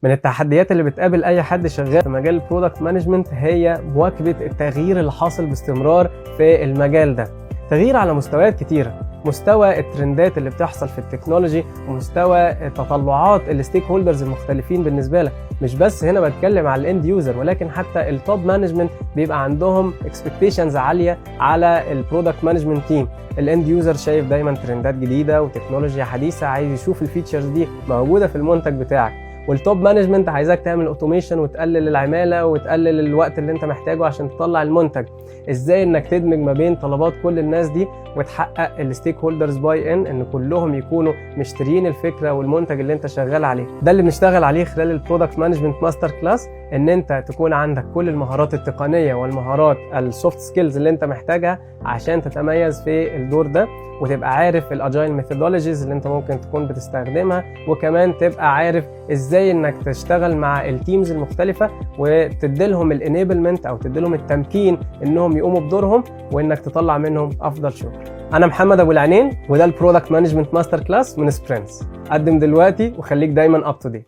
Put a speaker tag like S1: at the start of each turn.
S1: من التحديات اللي بتقابل اي حد شغال في مجال البرودكت مانجمنت هي مواكبه التغيير اللي حاصل باستمرار في المجال ده. تغيير على مستويات كتيره، مستوى الترندات اللي بتحصل في التكنولوجي ومستوى تطلعات الستيك هولدرز المختلفين بالنسبه لك. مش بس هنا بتكلم على الاند يوزر، ولكن حتى التوب مانجمنت بيبقى عندهم اكسبكتيشنز عاليه على البرودكت مانجمنت تيم. الاند يوزر شايف دايما ترندات جديده وتكنولوجيا حديثه، عايز يشوف الفيتشرز دي موجوده في المنتج بتاعك. والتوب مانجمنت عايزاك تعمل اوتوميشن وتقلل العماله وتقلل الوقت اللي انت محتاجه عشان تطلع المنتج. ازاي انك تدمج ما بين طلبات كل الناس دي وتحقق الستيك هولدرز باي ان كلهم يكونوا مشترين الفكره والمنتج اللي انت شغال عليه. ده اللي بنشتغل عليه خلال البرودكت مانجمنت ماستر كلاس، ان انت تكون عندك كل المهارات التقنيه والمهارات السوفت سكيلز اللي انت محتاجها عشان تتميز في الدور ده، وتبقى عارف الاجايل ميثودولوجيز اللي انت ممكن تكون بتستخدمها، وكمان تبقى عارف ازاي انك تشتغل مع التيمز المختلفه وتديلهم الانيبلمنت او تديلهم التمكين انهم يقوموا بدورهم وانك تطلع منهم افضل شغل. انا محمد ابو العينين، وده البرودكت مانجمنت ماستر كلاس من سبرينتس. قدم دلوقتي وخليك دايما اب تو ديت.